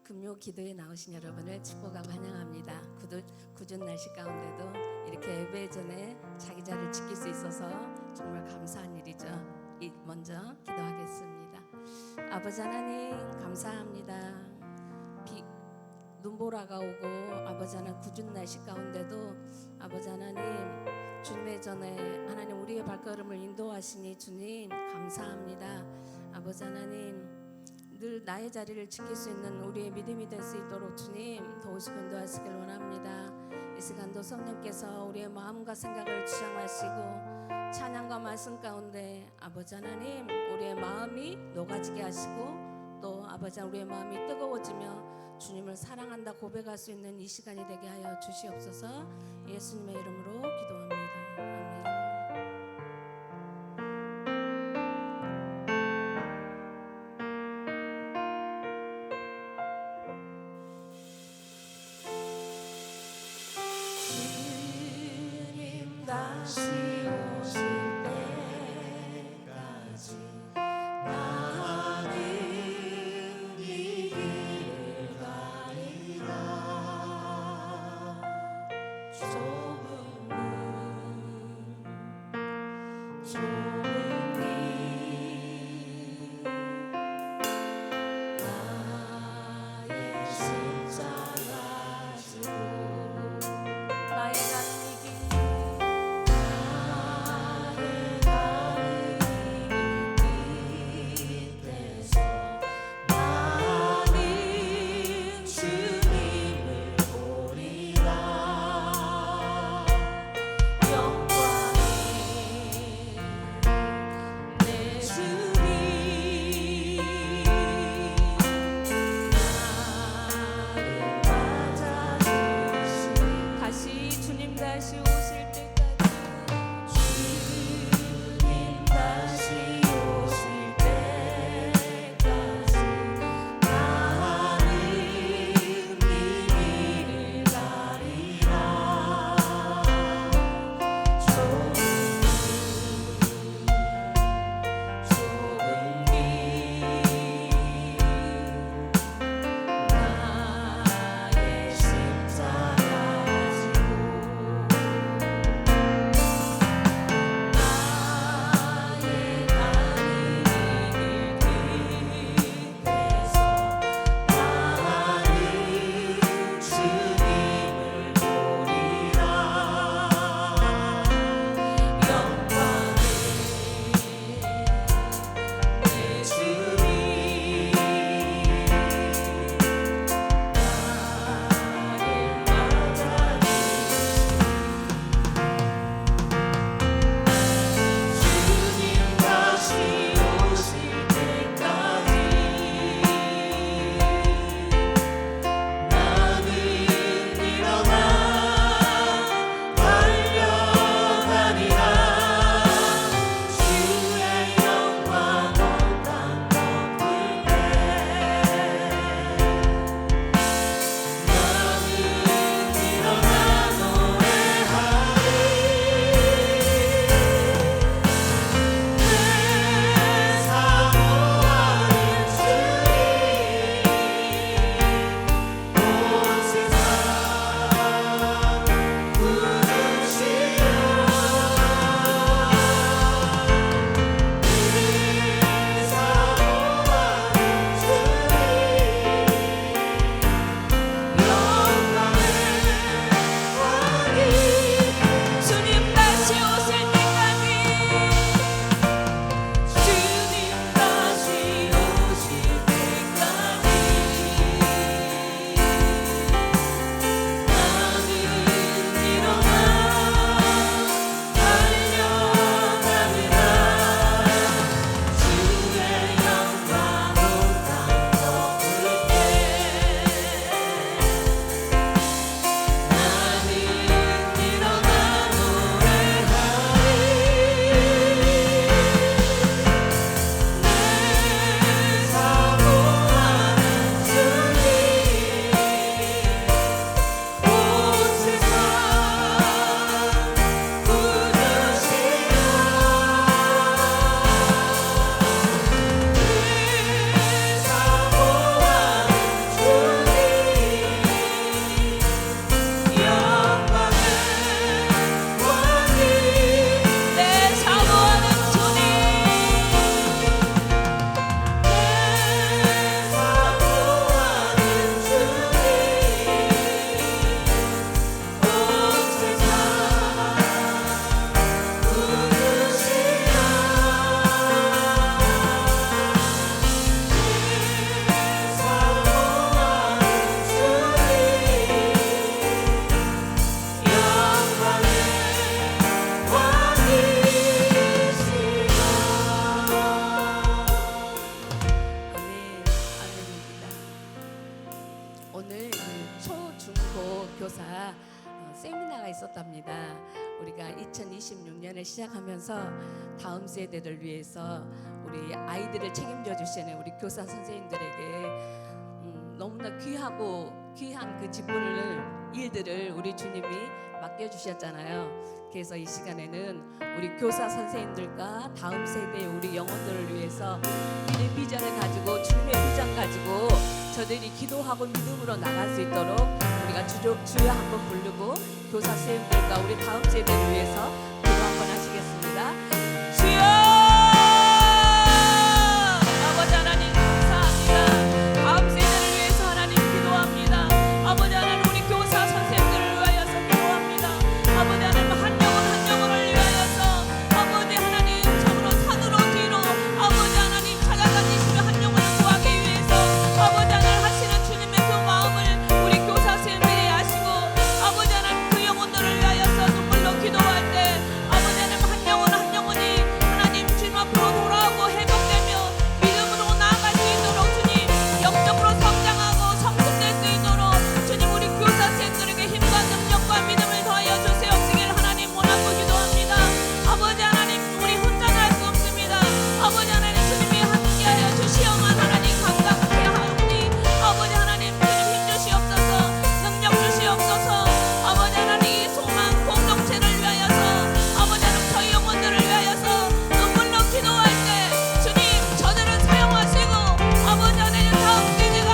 금요 기도에 나오신 여러분을 축복하고 환영합니다. 굳은 날씨 가운데도 이렇게 예배 전에 자기 자리를 지킬 수 있어서 정말 감사한 일이죠. 먼저 기도하겠습니다. 아버지 하나님 감사합니다. 눈보라가 오고 아버지 하나님 굳은 날씨 가운데도 아버지 하나님 주님의 전에 하나님 우리의 발걸음을 인도하시니 주님 감사합니다. 아버지 하나님 늘 나의 자리를 지킬 수 있는 우리의 믿음이 될 수 있도록 주님 도우시고 인도하시길 원합니다. 이 시간도 성령께서 우리의 마음과 생각을 주장하시고 찬양과 말씀 가운데 아버지 하나님 우리의 마음이 녹아지게 하시고 또 아버지 하나님 우리의 마음이 뜨거워지며 주님을 사랑한다 고백할 수 있는 이 시간이 되게 하여 주시옵소서. 예수님의 이름으로 기도합니다. 아멘. 다시 오실 때까지 나는 이 길을 가리라. 좁은 길 나의 십자가 지고 나의 가는 이 길 오늘 그 초중고 교사 세미나가 있었답니다. 우리가 2026년에 시작하면서 다음 세대를 위해서 우리 아이들을 책임져 주시는 우리 교사 선생님들에게 너무나 귀한 그 직분을 일들을 우리 주님이 맡겨주셨잖아요. 그래서 이 시간에는 우리 교사 선생님들과 다음 세대의 우리 영혼들을 위해서 이 비전을 가지고 주님의 비전 가지고 저들이 기도하고 믿음으로 나갈 수 있도록 우리가 주여 한번 부르고 교사 선생님들과 우리 다음 세대를 위해서 기도 한번 하시겠습니다. 주여! 아버지 하나님 감사합니다. 다음 세대를 위해서 하나님 기도합니다. 아버지 하나님 우리 교사 선생님들을 위하여서 기도합니다. 아버지 하나님 한 영혼을 위하여서 아버지 하나님 참으로 산으로 뒤로 아버지 하나님 찾아다니시며 한 영혼을 구하기 위해서 아버지 하나님 하시는 주님의 그 마음을 우리 교사 선생님들이 아시고 아버지 하나님 그 영혼들을 위하여서 눈물로 기도할 때 아버지 하나님 한 영혼이 하나님 주님 앞으로 돌아오고 회복되며 믿음으로 나아갈 수 있도록 주님 영적으로 성장하고 성숙될 수 있도록 주님 우리 교사 선생님들에게 힘과 능력과 믿음을 더하여 주세요. 하나님 원하고 기도합니다. 아버지 하나님 우리 혼자는 할 수 없습니다. 아버지 하나님 주님이 함께하여 주시어만 하나님 감당케 하오니 아버지 하나님 주님 힘주시옵소서 능력 주시옵소서 아버지 하나님 이 소망 공동체를 위하여서 아버지 하나님 저희 영혼들을 위하여서 눈물로 기도할 때 주님 저들을 사용하시고 아버지 하나님 다음 세대가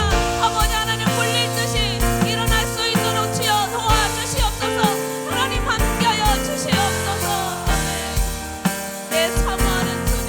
아버지 하나님 물릴 듯이 일어날 수 있도록 주여 도와주시옵소서 하나님 함께하여 주시옵소서 아멘. 내 사모하는 주님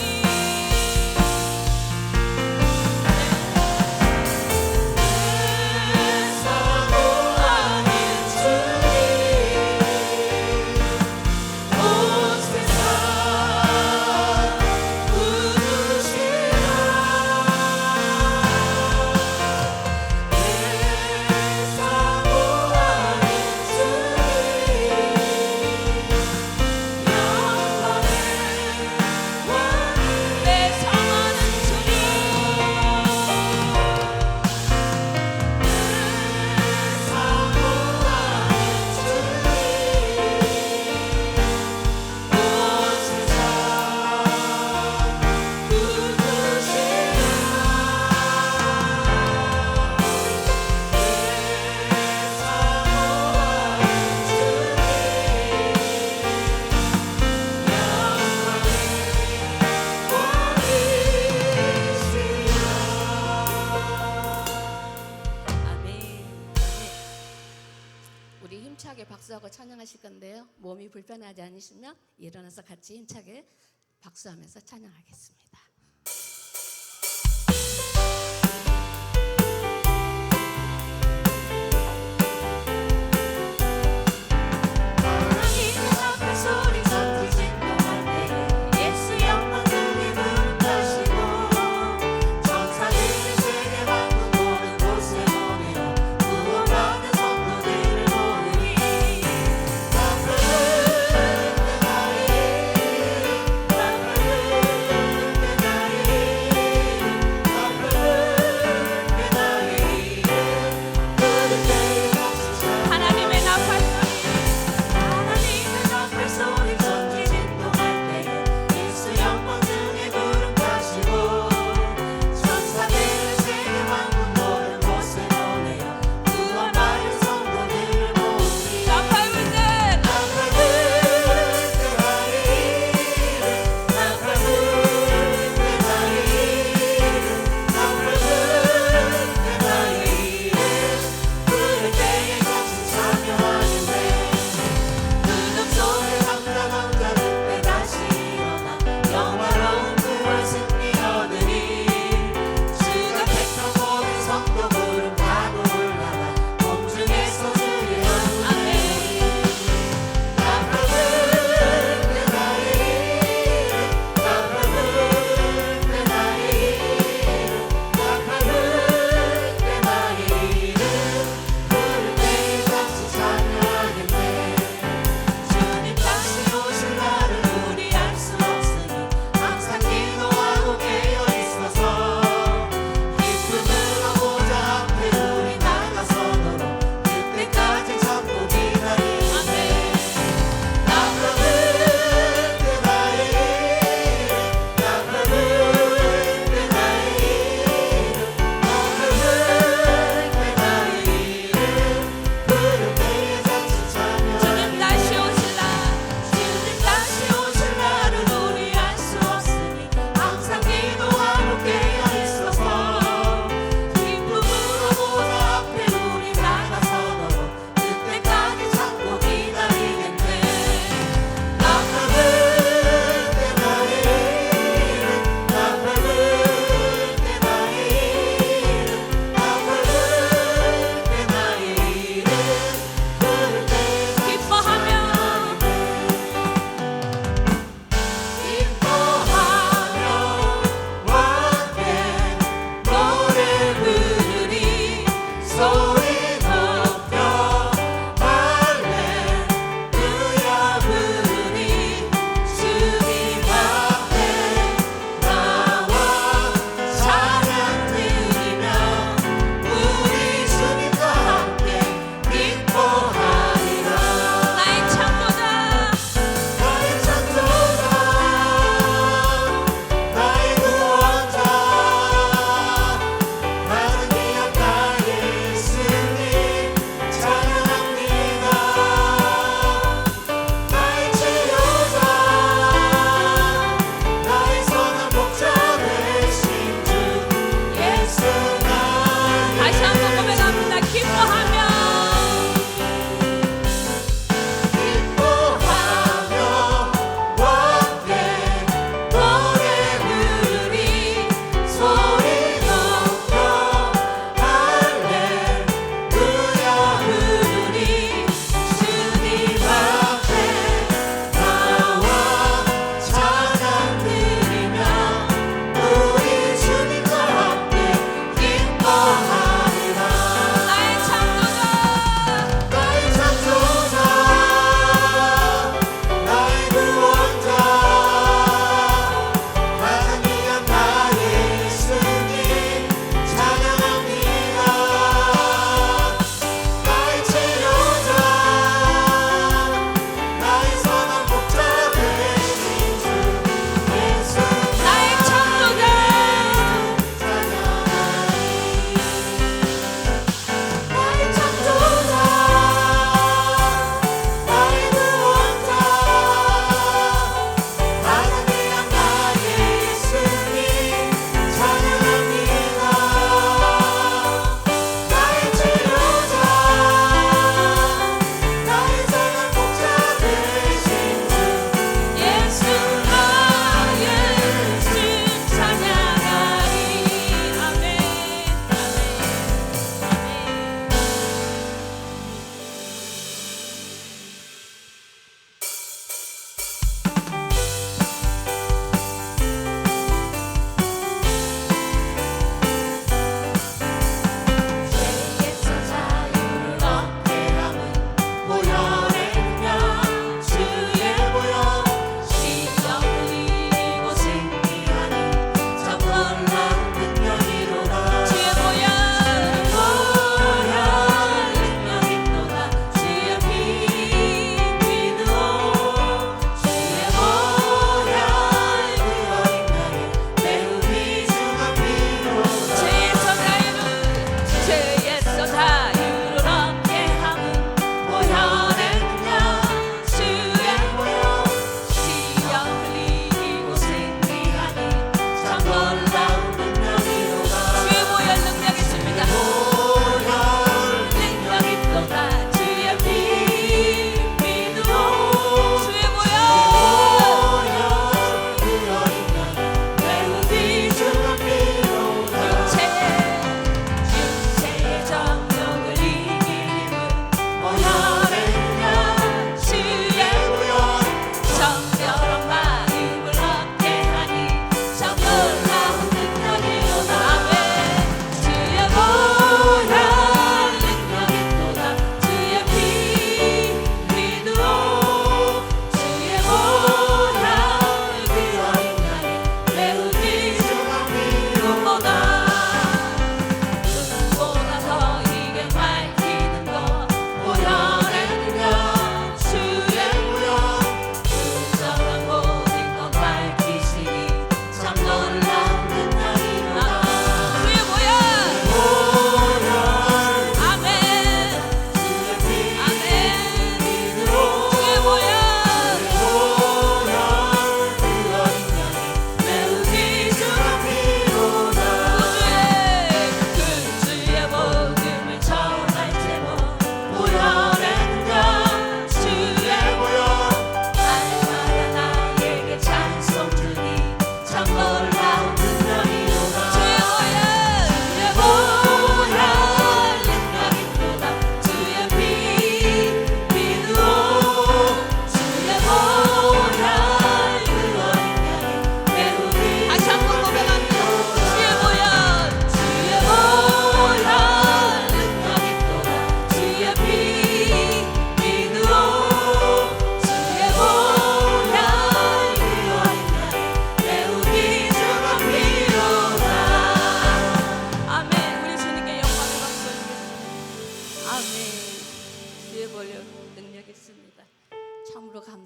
우리 힘차게 박수하고 찬양하실 건데요. 몸이 불편하지 않으시면 일어나서 같이 힘차게 박수하면서 찬양하겠습니다.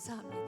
감사합니다.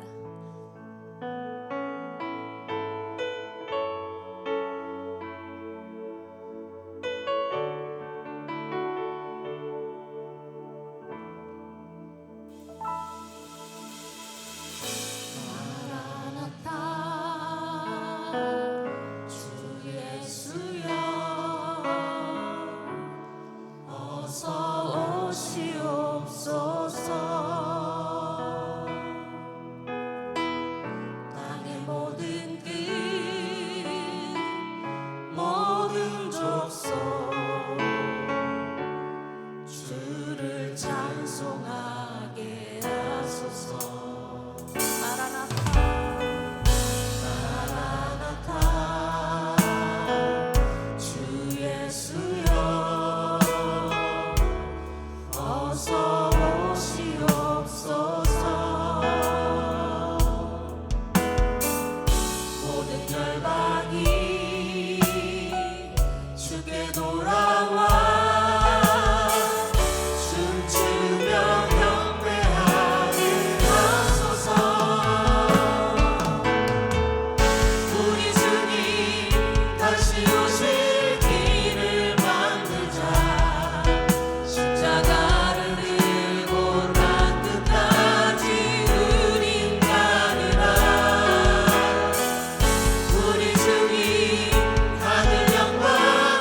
우리 주님 하늘 영광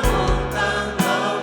온 땅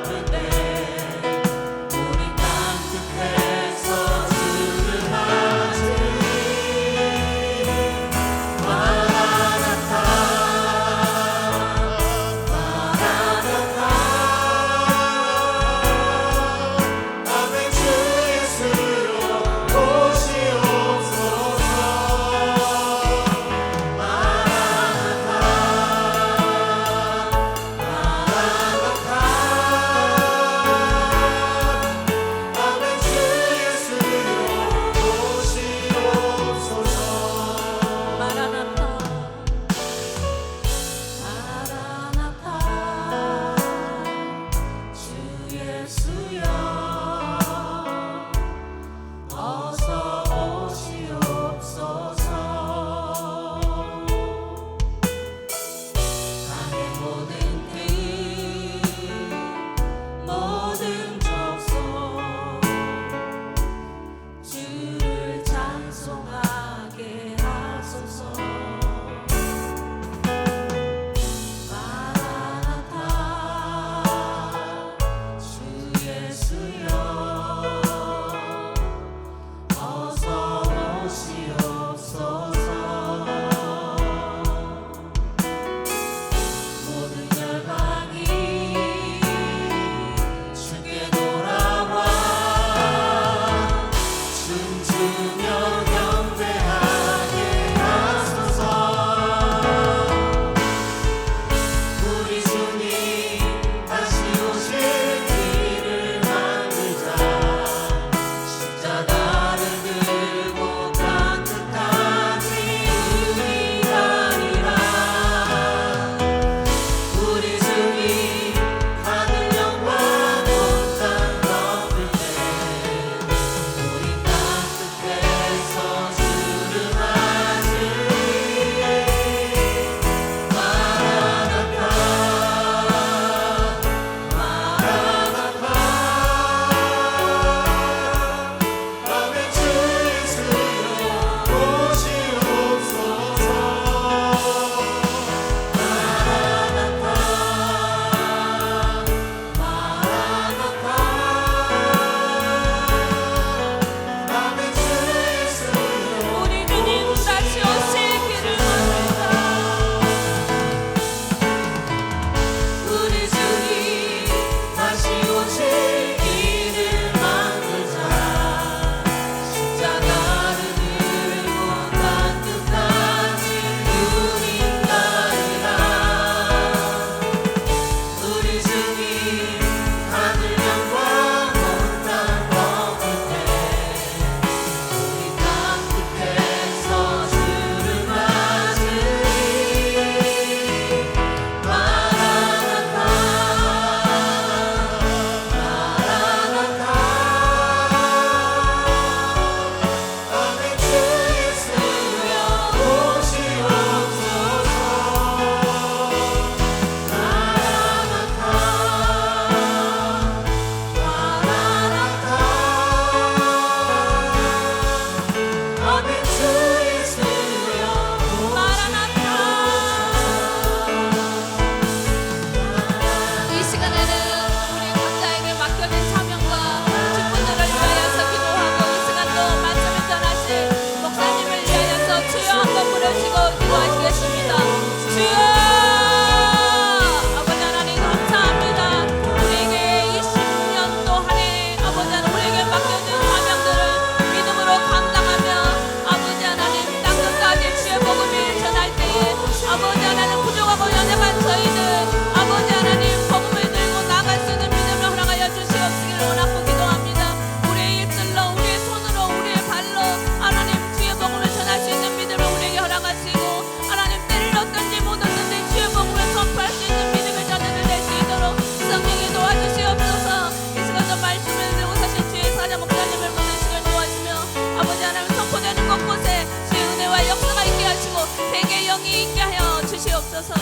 우리의 영이 있게 하여 주시옵소서.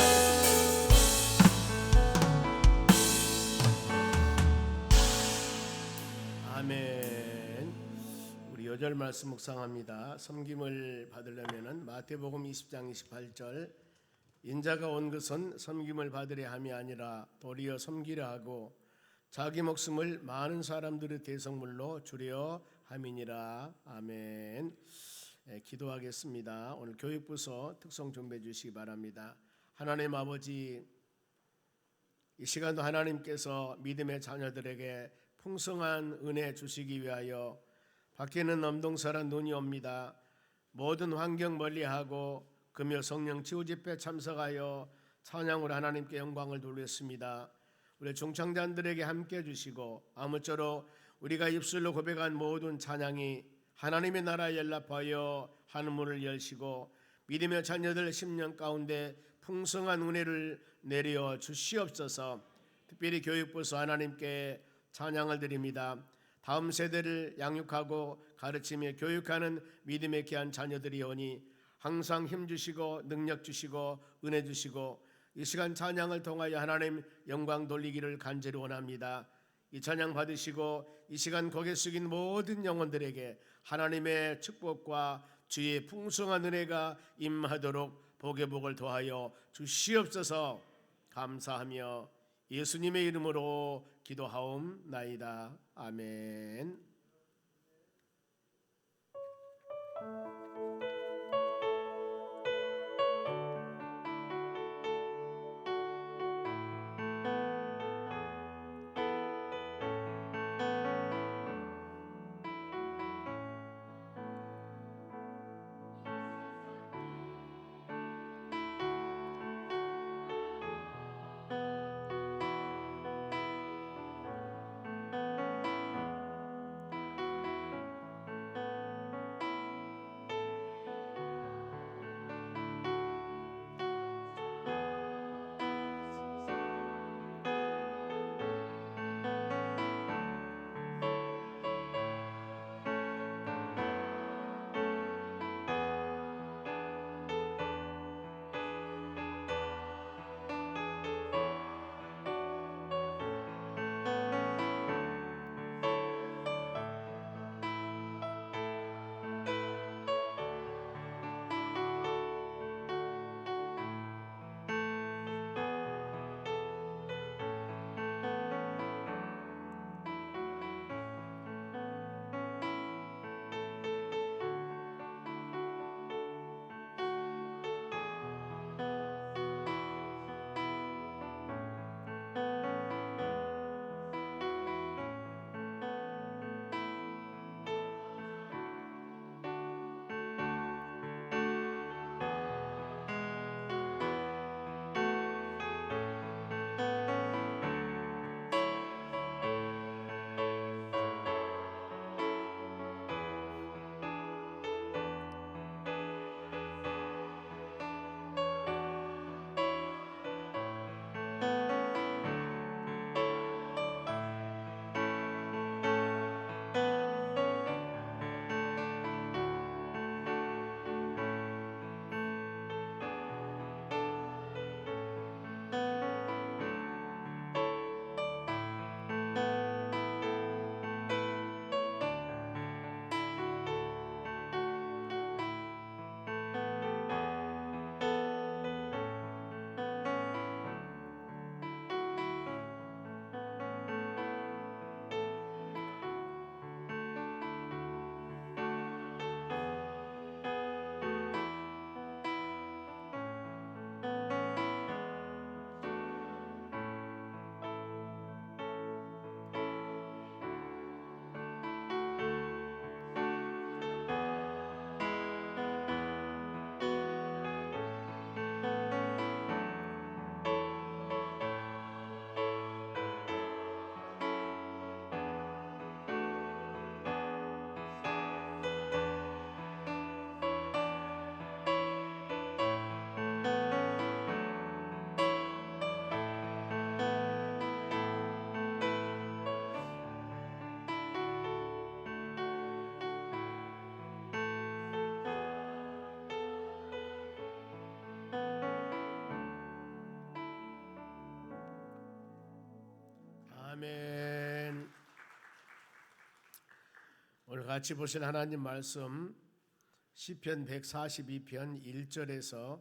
아멘. 우리 요절 말씀 묵상합니다. 섬김을 받으려면은 마태복음 20장 28절 인자가 온 것은 섬김을 받으려 함이 아니라 도리어 섬기려 하고 자기 목숨을 많은 사람들의 대성물로 주려 함이니라. 아멘. 기도하겠습니다. 오늘 교육부서 특송 준비해 주시기 바랍니다. 하나님 아버지, 이 시간도 하나님께서 믿음의 자녀들에게 풍성한 은혜 주시기 위하여 밖에는 넘동설한 눈이 옵니다. 모든 환경 멀리하고 금요 성령 치유집회 참석하여 찬양으로 하나님께 영광을 돌렸습니다. 우리 중창단들에게 함께 해주시고 아무쪼록 우리가 입술로 고백한 모든 찬양이 하나님의 나라에 연락하여 하늘문을 열시고 믿음의 자녀들 10년 가운데 풍성한 은혜를 내려 주시옵소서. 특별히 교육부서 하나님께 찬양을 드립니다. 다음 세대를 양육하고 가르치며 교육하는 믿음의 귀한 자녀들이 오니 항상 힘 주시고 능력 주시고 은혜 주시고 이 시간 찬양을 통하여 하나님 영광 돌리기를 간절히 원합니다. 이 찬양 받으시고 이 시간 고개 숙인 모든 영혼들에게 하나님의 축복과 주의 풍성한 은혜가 임하도록 복의 복을 더하여 주시옵소서. 감사하며 예수님의 이름으로 기도하옵나이다. 아멘. 아멘. 오늘 같이 보실 하나님 말씀 시편 142편 1절에서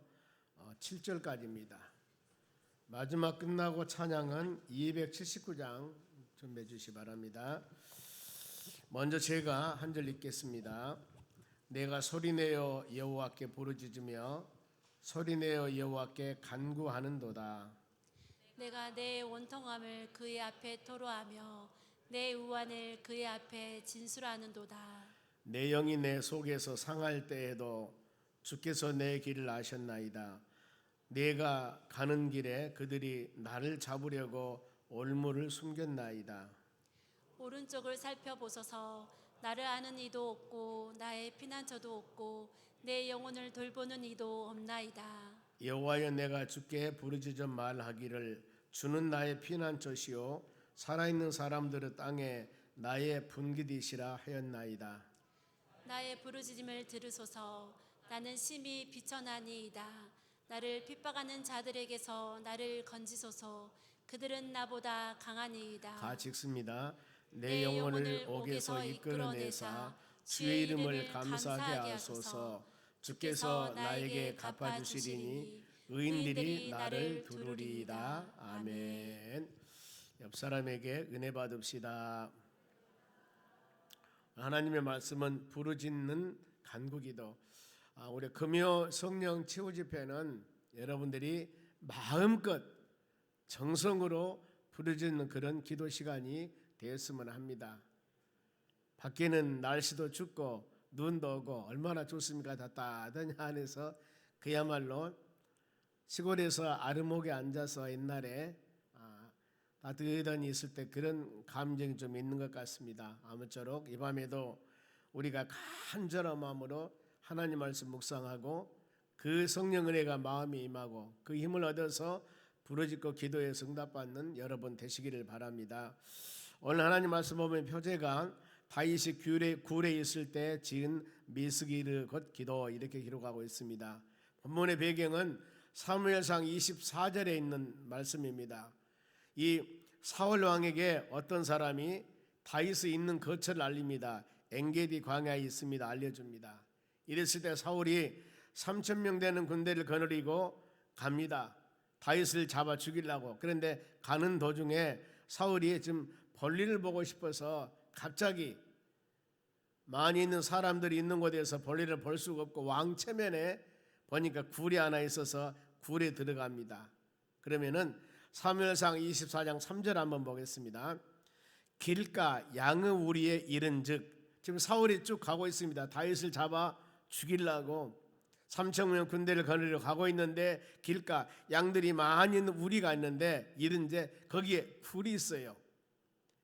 7절까지입니다. 마지막 끝나고 찬양은 279장 준비해 주시 바랍니다. 먼저 제가 한 절 읽겠습니다. 내가 소리내어 여호와께 부르짖으며 소리내어 여호와께 간구하는도다. 내가 내 원통함을 그의 앞에 토로하며 내 우환을 그의 앞에 진술하는도다. 내 영이 내 속에서 상할 때에도 주께서 내 길을 아셨나이다. 내가 가는 길에 그들이 나를 잡으려고 올무를 숨겼나이다. 오른쪽을 살펴보소서. 나를 아는 이도 없고 나의 피난처도 없고 내 영혼을 돌보는 이도 없나이다. 여호와여, 내가 주께 부르짖어 말하기를 주는 나의 피난처시요 살아있는 사람들의 땅에 나의 분깃이시라 하였나이다. 나의 부르짖음을 들으소서. 나는 심히 비천하니이다. 나를 핍박하는 자들에게서 나를 건지소서. 그들은 나보다 강하니이다. 같이 읽습니다. 내 영혼을 옥에서 이끌어내사 주의 이름을 감사하게 하소서. 주께서 나에게 갚아주시리니 의인들이 나를 두루리이다. 아멘. 옆 사람에게 은혜 받읍시다. 하나님의 말씀은 부르짖는 간구기도. 우리 금요 성령 치유 집회는 여러분들이 마음껏 정성으로 부르짖는 그런 기도 시간이 되었으면 합니다. 밖에는 날씨도 춥고 눈도 오고 얼마나 좋습니까? 따뜻한 안에서 그야말로 시골에서 아르목에 앉아서 옛날에 따뜻한 있을 때 그런 감정이 좀 있는 것 같습니다. 아무쪼록 이 밤에도 우리가 간절한 마음으로 하나님 말씀 묵상하고 그 성령 은혜가 마음에 임하고 그 힘을 얻어서 부르짖고 기도에 응답받는 여러분 되시기를 바랍니다. 오늘 하나님 말씀 보면 표제가 다윗이 굴에 있을 때 지은 미스기르 곧 기도 이렇게 기록하고 있습니다. 본문의 배경은 사무엘상 24절에 있는 말씀입니다. 이 사울 왕에게 어떤 사람이 다윗이 있는 거처를 알립니다. 엔게디 광야에 있습니다. 알려줍니다. 이랬을 때 사울이 3,000명 되는 군대를 거느리고 갑니다. 다윗을 잡아 죽이려고. 그런데 가는 도중에 사울이 지금 볼일을 보고 싶어서 갑자기 많이 있는 사람들이 있는 곳에서 볼일을 볼 수가 없고 왕체면에 보니까 굴이 하나 있어서 굴에 들어갑니다. 그러면은 사무엘상 24장 3절 한번 보겠습니다. 길가 양의 우리에 이른즉, 지금 사울이 쭉 가고 있습니다. 다윗을 잡아 죽이려고 3,000명 군대를 거느리러 가고 있는데 길가 양들이 많이 있는 우리가 있는데 이른데 거기에 굴이 있어요.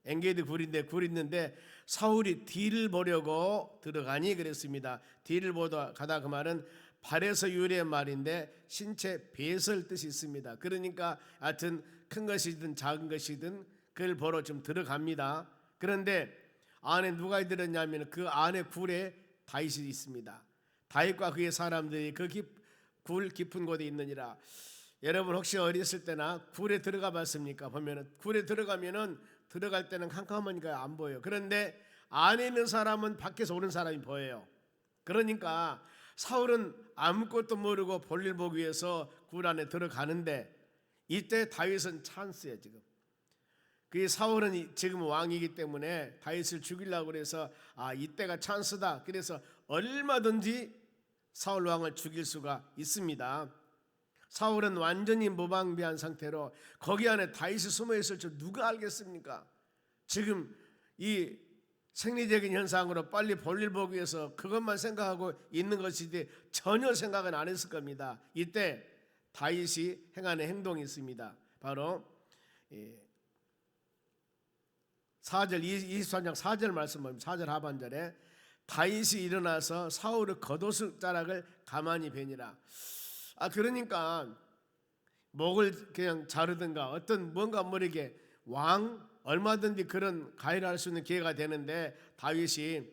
엔게디 굴인데 굴이 있는데 사울이 뒤를 보려고 들어가니 그랬습니다. 뒤를 보다 가다 그 말은 발에서 유래의 말인데 신체 배설 뜻이 있습니다. 그러니까 하여튼 큰 것이든 작은 것이든 그걸 보러 좀 들어갑니다. 그런데 안에 누가 들었냐면 그 안에 굴에 다윗이 있습니다. 다윗과 그의 사람들이 그 굴 깊은 곳에 있느니라. 여러분 혹시 어렸을 때나 굴에 들어가 봤습니까? 보면은 굴에 들어가면은 들어갈 때는 캄캄하니까 안 보여요. 그런데 안에 있는 사람은 밖에서 오는 사람이 보여요. 그러니까 사울은 아무것도 모르고 볼일 보기 위해서 굴 안에 들어가는데 이때 다윗은 찬스예요. 지금 그 사울은 지금 왕이기 때문에 다윗을 죽이려고 그래서 이때가 찬스다. 그래서 얼마든지 사울 왕을 죽일 수가 있습니다. 사울은 완전히 무방비한 상태로 거기 안에 다윗이 숨어 있을 줄 누가 알겠습니까? 지금 이 생리적인 현상으로 빨리 볼일 보기 위해서 그것만 생각하고 있는 것이지 전혀 생각은 안 했을 겁니다. 이때 다윗이 행하는 행동이 있습니다. 바로 4절 23장 4절 말씀 보면 4절 하반절에 다윗이 일어나서 사울의 겉옷자락을 가만히 베니라. 그러니까 목을 그냥 자르든가 어떤 뭔가 모르게 왕 얼마든지 그런 가해를 할 수 있는 기회가 되는데 다윗이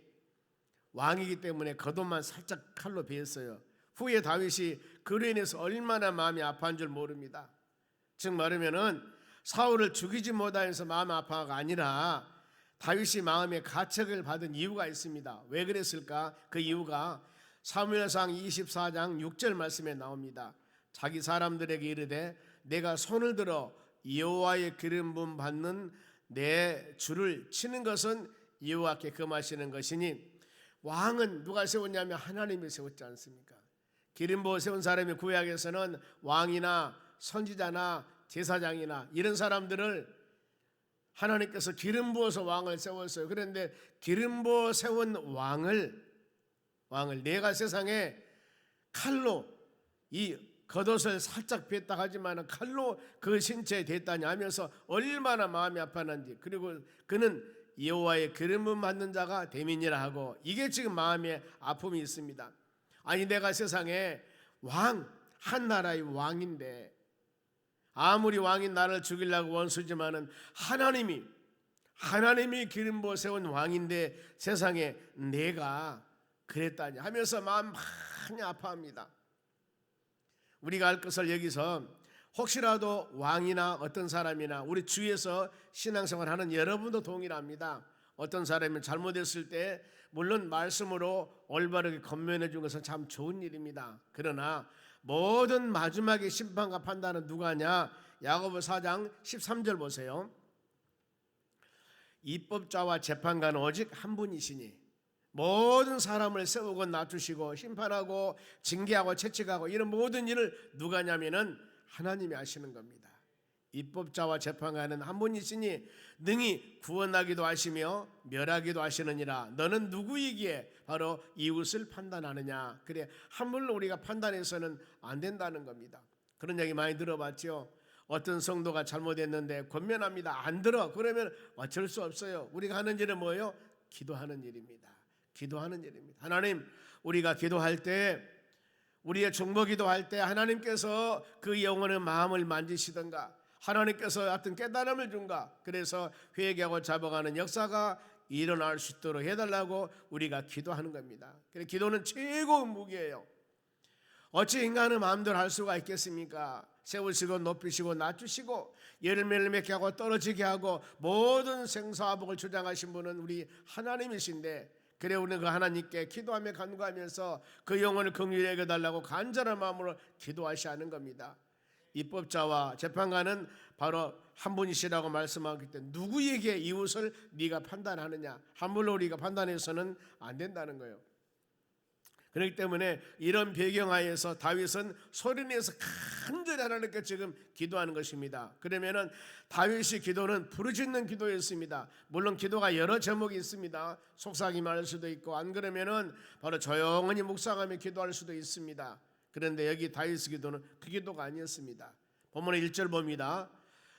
왕이기 때문에 겉옷만 살짝 칼로 베었어요. 후에 다윗이 그로 인해서 얼마나 마음이 아파한 줄 모릅니다. 즉 말하면은 사울을 죽이지 못하여서 마음 아파가 아니라 다윗이 마음에 가책을 받은 이유가 있습니다. 왜 그랬을까? 그 이유가 사무엘상 24장 6절 말씀에 나옵니다. 자기 사람들에게 이르되 내가 손을 들어 여호와의 기름 부음 받는 내 주를 치는 것은 여호와께 금하시는 것이니, 왕은 누가 세웠냐면 하나님이 세웠지 않습니까? 기름 부어 세운 사람이 구약에서는 왕이나 선지자나 제사장이나 이런 사람들을 하나님께서 기름 부어서 왕을 세웠어요. 그런데 기름 부어 세운 왕을 내가 세상에 칼로 이 겉옷을 살짝 뺐다 하지만 칼로 그 신체에 댔다니 하면서 얼마나 마음이 아팠는지, 그리고 그는 여호와의 기름 부음 받는 자가 됨이니라 하고, 이게 지금 마음에 아픔이 있습니다. 아니 내가 세상에 한 나라의 왕인데, 아무리 왕인 나를 죽이려고 원수지만은 하나님이 기름 부어 세운 왕인데 세상에 내가 그랬다니 하면서 마음 많이 아파합니다. 우리가 알 것을 여기서, 혹시라도 왕이나 어떤 사람이나 우리 주위에서 신앙생활하는 여러분도 동일합니다. 어떤 사람이 잘못했을 때 물론 말씀으로 올바르게 권면해 준 것은 참 좋은 일입니다. 그러나 모든 마지막에 심판과 판단은 누가 하냐? 야고보 4장 13절 보세요. 입법자와 재판관은 오직 한 분이시니 모든 사람을 세우고 낮추시고 심판하고 징계하고 채찍하고 이런 모든 일을 누가 하냐면은 하나님이 하시는 겁니다. 입법자와 재판관은 한 분이시니 능히 구원하기도 하시며 멸하기도 하시느니라. 너는 누구이기에 바로 이웃을 판단하느냐? 그래, 함부로 우리가 판단해서는 안 된다는 겁니다. 그런 얘기 많이 들어봤죠. 어떤 성도가 잘못했는데 권면합니다. 안 들어. 그러면 어쩔 수 없어요. 우리가 하는 일은 뭐예요? 기도하는 일입니다. 기도하는 일입니다. 하나님, 우리가 기도할 때, 우리의 중보 기도할 때 하나님께서 그 영혼의 마음을 만지시던가, 하나님께서 어떤 깨달음을 준가, 그래서 회개하고 잡아가는 역사가 일어날 수 있도록 해달라고 우리가 기도하는 겁니다. 그래서 기도는 최고의 무기예요. 어찌 인간은 마음대로 할 수가 있겠습니까? 세우시고 높이시고 낮추시고 열매를 맺게 하고 떨어지게 하고 모든 생사복을 주장하신 분은 우리 하나님이신데, 그래 우리는 그 하나님께 기도하며 간구하면서 그 영혼을 긍휼히 여겨달라고 간절한 마음으로 기도하셔야 하는 겁니다. 입법자와 재판관은 바로 한 분이시라고 말씀하기 때문에 누구에게 이웃을 네가 판단하느냐, 함부로 우리가 판단해서는 안 된다는 거예요. 그렇기 때문에 이런 배경하에서 다윗은 소리내서 간절히 하나님께 지금 기도하는 것입니다. 그러면은 다윗의 기도는 부르짖는 기도였습니다. 물론 기도가 여러 제목이 있습니다. 속삭임할 수도 있고, 안 그러면은 바로 조용히 묵상하며 기도할 수도 있습니다. 그런데 여기 다윗의 기도는 그 기도가 아니었습니다. 본문의 1절 봅니다.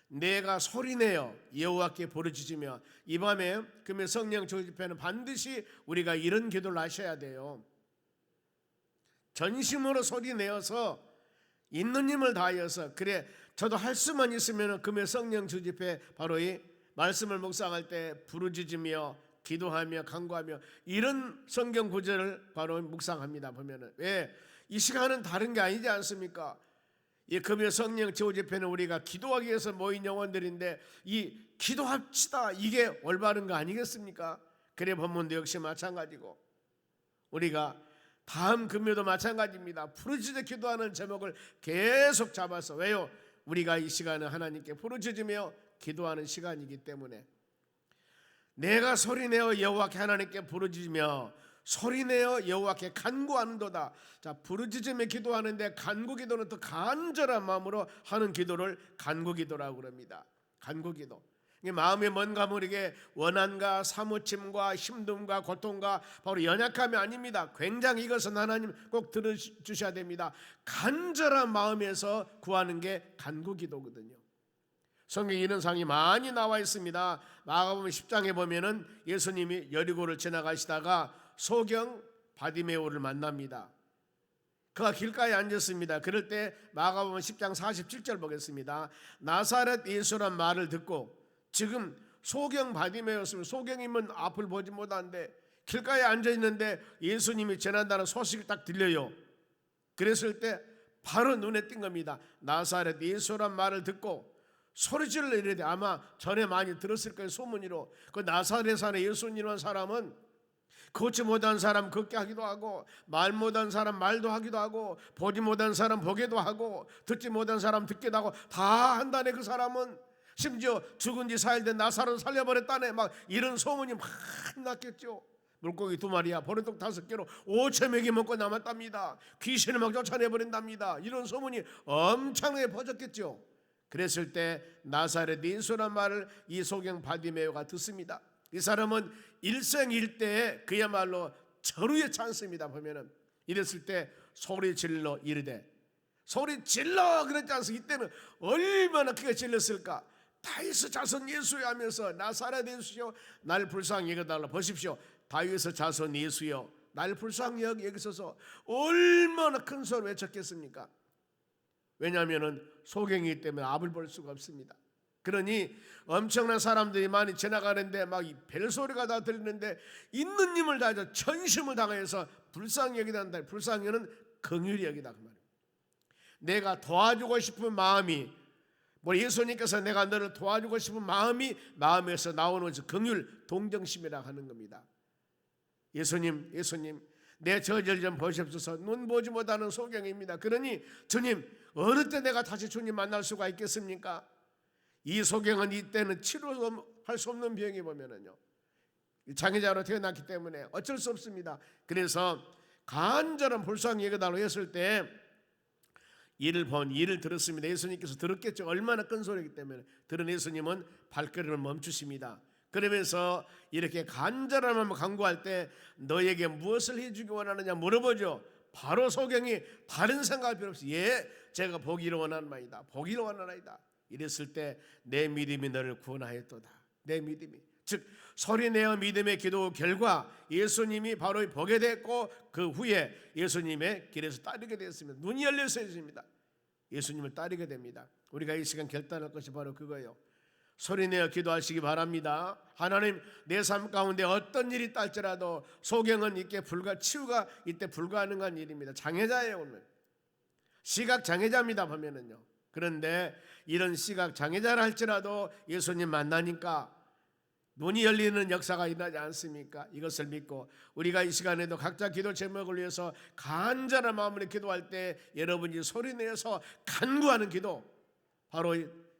내가 소리내어 여호와께 부르짖으며, 이 밤에 금요 성령 조집회는 반드시 우리가 이런 기도를 하셔야 돼요. 전심으로 소리내어서 있는 힘을 다하여서, 그래 저도 할 수만 있으면 금요 성령 주집회 바로 이 말씀을 묵상할 때 부르짖으며 기도하며 간구하며 이런 성경 구절을 바로 묵상합니다. 보면은 왜 이 시간은 다른 게 아니지 않습니까? 이 금요 성령 제후집회는 우리가 기도하기 위해서 모인 영혼들인데 이 기도합시다, 이게 올바른 거 아니겠습니까? 그래 본문도 역시 마찬가지고, 우리가 다음 금요도 마찬가지입니다. 부르짖어 기도하는 제목을 계속 잡아서, 왜요? 우리가 이 시간은 하나님께 부르짖으며 기도하는 시간이기 때문에 내가 소리내어 여호와께 하나님께 부르짖으며 소리내어 여호와께 간구하는도다. 자, 부르짖으며 기도하는데 간구기도는 더 간절한 마음으로 하는 기도를 간구기도라고 그럽니다. 간구기도. 마음에 뭔가 모르게 원한과 사무침과 힘듦과 고통과 바로 연약함이 아닙니다. 굉장히 이것은 하나님 꼭 들어주셔야 됩니다. 간절한 마음에서 구하는 게 간구기도거든요. 성경에 이런 상이 많이 나와 있습니다. 마가복음 10장에 보면은 예수님이 여리고를 지나가시다가 소경 바디메오를 만납니다. 그가 길가에 앉았습니다. 그럴 때 마가복음 10장 47절 보겠습니다. 나사렛 예수란 말을 듣고, 지금 소경 바디메오였으면 소경이면 앞을 보지 못하는데 길가에 앉아있는데 예수님이 지난다는 소식이 딱 들려요. 그랬을 때 바로 눈에 띈 겁니다. 나사렛 예수란 말을 듣고 소리질러 이래야 돼. 아마 전에 많이 들었을 거예요. 소문으로. 그 나사렛 산에 예수님이라는 사람은 걷지 못한 사람 걷게 하기도 하고, 말 못한 사람 말도 하기도 하고, 보지 못한 사람 보게도 하고, 듣지 못한 사람 듣기도 하고 다 한다네. 그 사람은 심지어 죽은 지 4일 된 나사로를 살려버렸다네. 막 이런 소문이 막 났겠죠. 물고기 2마리야 보리떡 5개로 5,000명이 먹고 남았답니다. 귀신을 막 쫓아내버린답니다. 이런 소문이 엄청나게 퍼졌겠죠. 그랬을 때 나사렛 예수란 말을 이 소경 바디메오가 듣습니다. 이 사람은 일생일대에 그야말로 절호의 찬스입니다. 보면은 이랬을 때 소리 질러 이르되, 소리 질러 그랬지 않습니까? 이때는 얼마나 크게 질렀을까. 다윗의 자손 예수여 하면서 나사렛 예수여 날 불쌍히 여겨달라. 보십시오. 다윗의 자손 예수여 날 불쌍히 여기소서. 얼마나 큰 소리 외쳤겠습니까? 왜냐하면 소경이기 때문에 앞을 볼 수가 없습니다. 그러니 엄청난 사람들이 많이 지나가는데 막 벨소리가 다 들리는데 있는 힘을 다해서 전심을 당해서 불쌍히 여기단다. 불쌍히 여기는 긍휼히 여기다 그 말이에요. 내가 도와주고 싶은 마음이, 뭐 예수님께서 내가 너를 도와주고 싶은 마음이 마음에서 나오는 것이 긍휼 동정심이라 하는 겁니다. 예수님 내 저질 좀 보십소서. 눈 보지 못하는 소경입니다. 그러니 주님 어느 때 내가 다시 주님 만날 수가 있겠습니까? 이 소경은 이때는 치료할 수 없는 병이 보면은요, 장애자로 태어났기 때문에 어쩔 수 없습니다. 그래서 간절한 불쌍히 여겨달라고 했을 때 이를 들었습니다. 예수님께서 들었겠죠. 얼마나 큰 소리이기 때문에. 들은 예수님은 발걸음을 멈추십니다. 그러면서 이렇게 간절한 마음을 간구할 때 너에게 무엇을 해주기 원하느냐 물어보죠. 바로 소경이 다른 생각할 필요 없이 제가 보기를 원하나이다. 보기를 원하나이다. 이랬을 때 내 믿음이 너를 구원하였도다. 내 믿음이, 즉 소리내어 믿음의 기도 결과 예수님이 바로 보게 됐고 그 후에 예수님의 길에서 따르게 되었습니다. 눈이 열려서 있습니다. 예수님을 따르게 됩니다. 우리가 이 시간 결단할 것이 바로 그거예요. 소리내어 기도하시기 바랍니다. 하나님, 내 삶 가운데 어떤 일이 있달지라도 소경은 이렇게 치유가 이때 불가능한 일입니다. 장애자예요. 오늘 시각 장애자입니다. 보면은요. 그런데 이런 시각 장애자라 할지라도 예수님 만나니까 눈이 열리는 역사가 일어나지 않습니까? 이것을 믿고 우리가 이 시간에도 각자 기도 제목을 위해서 간절한 마음으로 기도할 때 여러분이 소리내서 간구하는 기도, 바로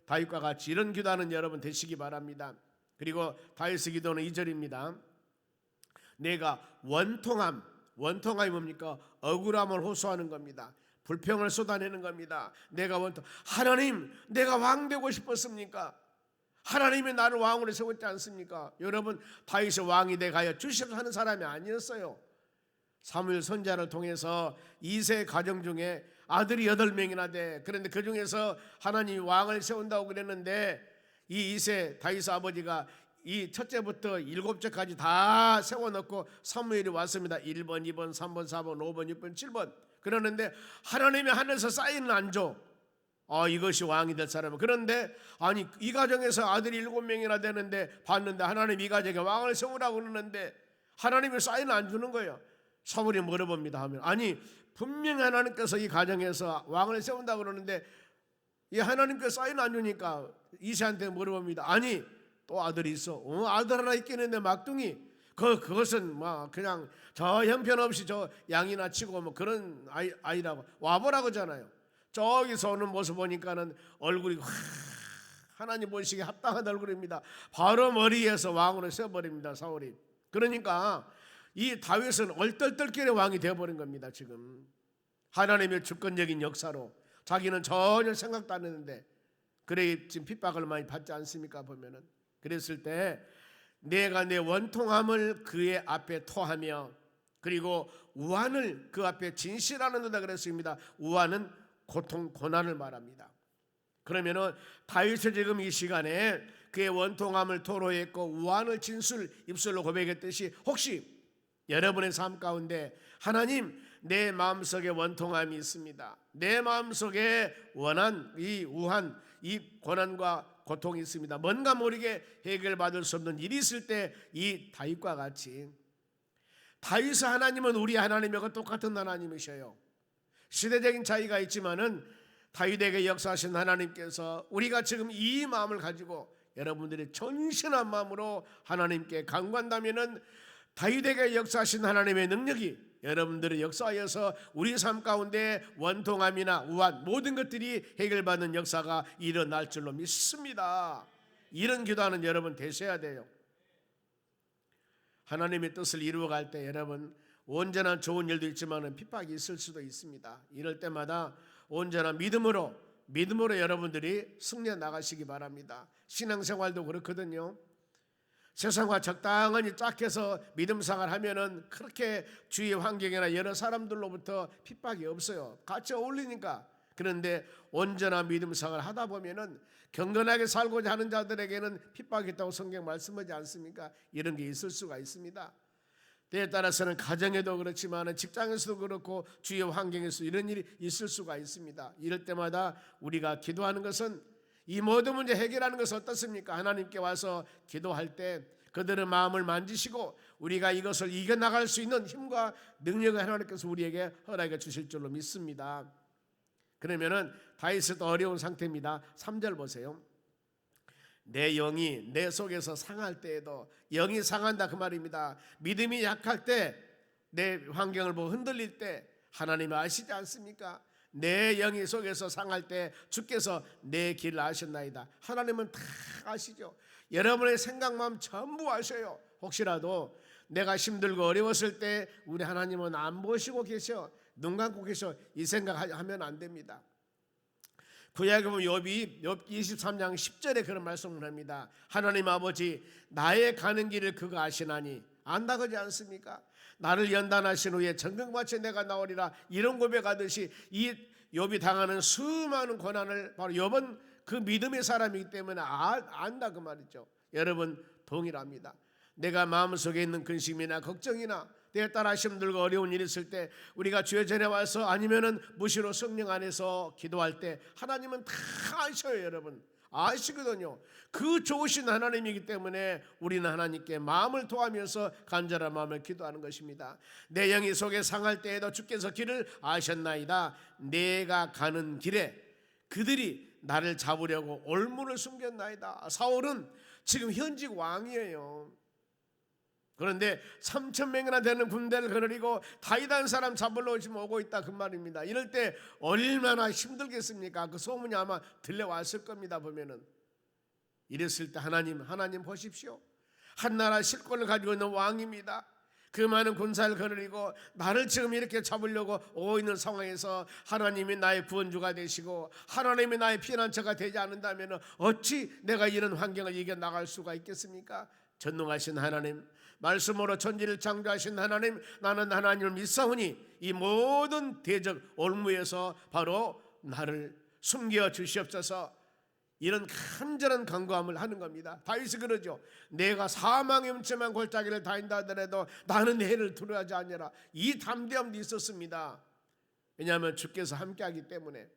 다윗과 같이 이런 기도하는 여러분 되시기 바랍니다. 그리고 다윗의 기도는 2절입니다. 내가 원통함이 뭡니까? 억울함을 호소하는 겁니다. 불평을 쏟아내는 겁니다. 내가 하나님, 내가 왕 되고 싶었습니까? 하나님이 나를 왕으로 세웠지 않습니까? 여러분, 다윗이 왕이 돼가야 주십시오 하는 사람이 아니었어요. 사무엘 선지자를 통해서 2세 가정 중에 아들이 8명이나 돼. 그런데 그 중에서 하나님이 왕을 세운다고 그랬는데 이 2세 다윗 아버지가 이 첫째부터 7째까지 다 세워놓고 사무엘이 왔습니다. 1번, 2번, 3번, 4번, 5번, 6번, 7번. 그러는데 하나님이 하늘에서 사인을 안 줘. 이것이 왕이 될 사람은. 그런데 아니 이 가정에서 아들이 7명이나 되는데 봤는데 하나님 이 가정에 왕을 세우라고 그러는데 하나님이 사인을 안 주는 거예요. 사무엘이 물어봅니다. 하면 아니 분명히 하나님께서 이 가정에서 왕을 세운다고 그러는데 이 하나님께서 사인 안 주니까 이세한테 물어봅니다. 아니 또 아들이 있어. 아들 하나 있겠는데 막둥이. 그것은 뭐 그냥 저 형편없이 저 양이나 치고 뭐 그런 아이라고 와보라고 하잖아요. 저기서 오는 모습 보니까는 얼굴이 하나님 보시기에 합당한 얼굴입니다. 바로 머리에서 왕으로 세워버립니다. 사울이. 그러니까 이 다윗은 얼떨떨결에 왕이 되어버린 겁니다. 지금 하나님의 주권적인 역사로 자기는 전혀 생각도 안 했는데 그래 지금 핍박을 많이 받지 않습니까? 보면은 그랬을 때 내가 내 원통함을 그의 앞에 토하며 그리고 우환을 그 앞에 진실하는 데다 그랬습니다. 우환은 고통, 고난을 말합니다. 그러면은 다윗이 지금 이 시간에 그의 원통함을 토로했고 우환을 입술로 고백했듯이 혹시 여러분의 삶 가운데 하나님 내 마음속에 원통함이 있습니다. 내 마음속에 이 우환, 이 고난과 고통이 있습니다. 뭔가 모르게 해결받을 수 없는 일이 있을 때 이 다윗과 같이 다윗의 하나님은 우리 하나님하고 똑같은 하나님이셔요. 시대적인 차이가 있지만은 다윗에게 역사하신 하나님께서 우리가 지금 이 마음을 가지고 여러분들이 전신한 마음으로 하나님께 간구한다면은 다윗에게 역사하신 하나님의 능력이 여러분들의 역사하여서 우리 삶 가운데 원통함이나 우한 모든 것들이 해결받는 역사가 일어날 줄로 믿습니다. 이런 기도하는 여러분 되셔야 돼요. 하나님의 뜻을 이루어갈 때 여러분 온전한 좋은 일도 있지만 핍박이 있을 수도 있습니다. 이럴 때마다 온전한 믿음으로 여러분들이 승리해 나가시기 바랍니다. 신앙생활도 그렇거든요. 세상과 적당히 짝해서 믿음 생활 하면은 그렇게 주위 환경이나 여러 사람들로부터 핍박이 없어요. 같이 어울리니까. 그런데 온전한 믿음 생활 하다 보면은 경건하게 살고자 하는 자들에게는 핍박이 있다고 성경 말씀하지 않습니까? 이런 게 있을 수가 있습니다. 때에 따라서는 가정에도 그렇지만 직장에서도 그렇고 주위 환경에서 이런 일이 있을 수가 있습니다. 이럴 때마다 우리가 기도하는 것은 이 모든 문제 해결하는 것은 어떻습니까? 하나님께 와서 기도할 때 그들의 마음을 만지시고 우리가 이것을 이겨나갈 수 있는 힘과 능력을 하나님께서 우리에게 허락해 주실 줄로 믿습니다. 그러면은 다윗은 어려운 상태입니다. 3절 보세요. 내 영이 내 속에서 상할 때에도, 영이 상한다 그 말입니다. 믿음이 약할 때, 내 환경을 보고 흔들릴 때 하나님이 아시지 않습니까? 내 영이 속에서 상할 때 주께서 내 길을 아셨나이다. 하나님은 다 아시죠. 여러분의 생각 마음 전부 아셔요. 혹시라도 내가 힘들고 어려웠을 때 우리 하나님은 안 보시고 계셔, 눈 감고 계셔, 이 생각하면 안 됩니다. 구약에 보면 욥이 23장 10절에 그런 말씀을 합니다. 하나님 아버지, 나의 가는 길을 그가 아시나니, 안다 그러지 않습니까? 나를 연단하신 후에 정금같이 내가 나오리라, 이런 고백하듯이 이 욥이 당하는 수많은 고난을 바로 욥은 그 믿음의 사람이기 때문에 안다 그 말이죠. 여러분 동일합니다. 내가 마음속에 있는 근심이나 걱정이나 때에 따라 힘들고 어려운 일이 있을 때 우리가 주의 전에 와서 아니면은 무시로 성령 안에서 기도할 때 하나님은 다 아셔요. 여러분 아시거든요. 그 좋으신 하나님이기 때문에 우리는 하나님께 마음을 토하면서 간절한 마음을 기도하는 것입니다. 내 영이 속에 상할 때에도 주께서 길을 아셨나이다. 내가 가는 길에 그들이 나를 잡으려고 올무를 숨겼나이다. 사울은 지금 현직 왕이에요. 그런데 3,000명이나 되는 군대를 거느리고 다윗 한 사람 잡으러 지금 오고 있다 그 말입니다. 이럴 때 얼마나 힘들겠습니까? 그 소문이 아마 들려왔을 겁니다. 보면은 이랬을 때 하나님 보십시오. 한나라 실권을 가지고 있는 왕입니다. 그 많은 군사를 거느리고 나를 지금 이렇게 잡으려고 오고 있는 상황에서 하나님이 나의 구원주가 되시고 하나님이 나의 피난처가 되지 않는다면 어찌 내가 이런 환경을 이겨나갈 수가 있겠습니까? 전능하신 하나님, 말씀으로 천지를 창조하신 하나님, 나는 하나님을 믿사오니 이 모든 대적 올무에서 바로 나를 숨겨 주시옵소서. 이런 간절한 간구함을 하는 겁니다. 다윗이 그러죠. 내가 사망의 음침한 골짜기를 다닌다 하더라도 나는 해를 두려워하지 아니하라. 이 담대함도 있었습니다. 왜냐하면 주께서 함께하기 때문에.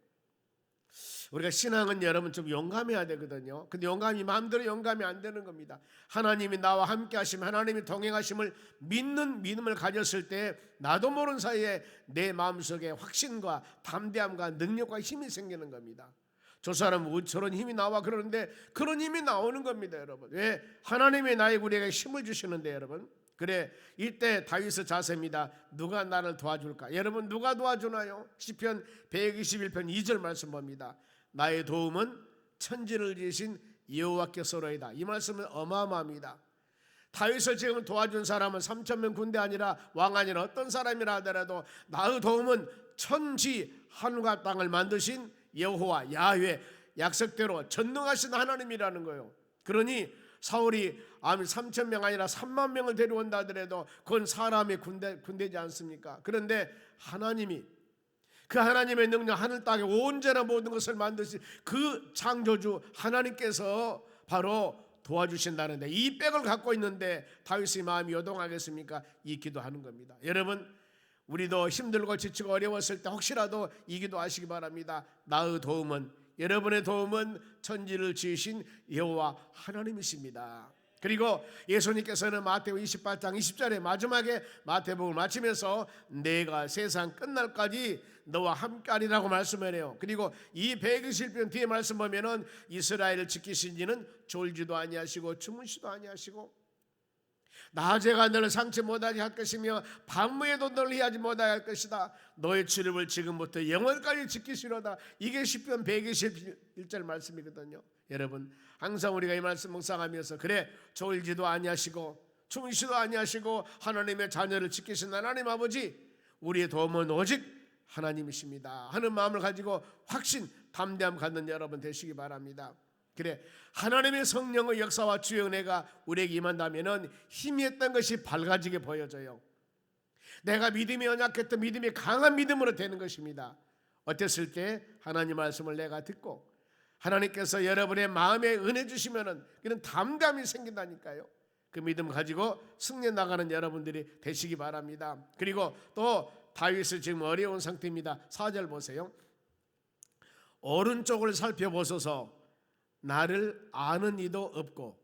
우리가 신앙은 여러분 좀 용감해야 되거든요. 근데 용감이 마음대로 용감이 안 되는 겁니다. 하나님이 나와 함께 하심, 하나님이 동행하심을 믿는 믿음을 가졌을 때 나도 모르는 사이에 내 마음속에 확신과 담대함과 능력과 힘이 생기는 겁니다. 저 사람은 저런 힘이 나와 그러는데 그런 힘이 나오는 겁니다. 여러분 왜? 하나님이 우리에게 힘을 주시는데 여러분. 그래 이때 다윗의 자세입니다. 누가 나를 도와줄까? 여러분 누가 도와주나요? 시편 121편 2절 말씀 봅니다. 나의 도움은 천지를 지으신 여호와께서로이다. 이 말씀은 어마어마합니다. 다윗을 지금 도와준 사람은 3,000명 군대 아니라 왕 아니라 어떤 사람이라 하더라도 나의 도움은 천지 하늘과 땅을 만드신 여호와 야훼, 약속대로 전능하신 하나님이라는 거예요. 그러니 사울이 3,000명 아니라 3만 명을 데려온다 하더라도 그건 사람의 군대지 않습니까? 그런데 하나님이 그 하나님의 능력, 하늘 땅에 온전한 모든 것을 만드신 그 창조주 하나님께서 바로 도와주신다는데 이 백을 갖고 있는데 다윗의 마음이 요동하겠습니까? 이 기도하는 겁니다. 여러분 우리도 힘들고 지치고 어려웠을 때 혹시라도 이 기도하시기 바랍니다. 나의 도움은, 여러분의 도움은 천지를 지으신 여호와 하나님이십니다. 그리고 예수님께서는 마태복음 28장 20절에 마지막에 마태복음을 마치면서 내가 세상 끝날까지 너와 함께하리라고 말씀을 해요. 그리고 이 120편 뒤에 말씀 보면은 이스라엘을 지키신 이는 졸지도 아니하시고 주무시도 아니하시고 낮에가 너를 상치 못하게 할 것이며 밤에도 너를 해하지 못하게 할 것이다. 너의 출입을 지금부터 영원까지 지키시로다. 이게 시편 121절 말씀이거든요. 여러분 항상 우리가 이 말씀 묵상하면서 그래 졸지도 아니하시고 주무시도 아니하시고 하나님의 자녀를 지키신 하나님 아버지 우리의 도움은 오직 하나님이십니다 하는 마음을 가지고 확신 담대함 갖는 여러분 되시기 바랍니다. 그래 하나님의 성령의 역사와 주의 은혜가 우리에게 임한다면 힘이 했던 것이 밝아지게 보여져요. 내가 믿음이 연약했던 믿음이 강한 믿음으로 되는 것입니다. 어땠을 때 하나님 말씀을 내가 듣고 하나님께서 여러분의 마음에 은혜 주시면은 그런 담담이 생긴다니까요. 그 믿음 가지고 승리해 나가는 여러분들이 되시기 바랍니다. 그리고 또 다윗은 지금 어려운 상태입니다. 4절 보세요. 오른쪽을 살펴보소서 나를 아는 이도 없고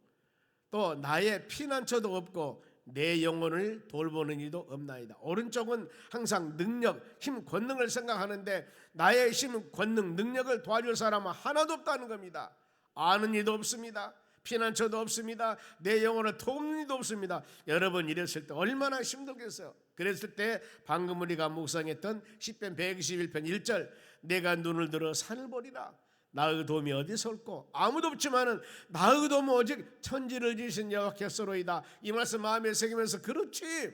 또 나의 피난처도 없고 내 영혼을 돌보는 이도 없나이다. 오른쪽은 항상 능력, 힘, 권능을 생각하는데 나의 힘, 권능, 능력을 도와줄 사람은 하나도 없다는 겁니다. 아는 이도 없습니다. 피난처도 없습니다. 내 영혼을 돕는 이도 없습니다. 여러분 이랬을 때 얼마나 힘들겠어요. 그랬을 때 방금 우리가 묵상했던 시편 121편 1절 내가 눈을 들어 산을 보리라. 나의 도움이 어디서 올꼬 아무도 없지만은 나의 도움은 오직 천지를 지으신 여호와께서로이다. 이 말씀 마음에 새기면서 그렇지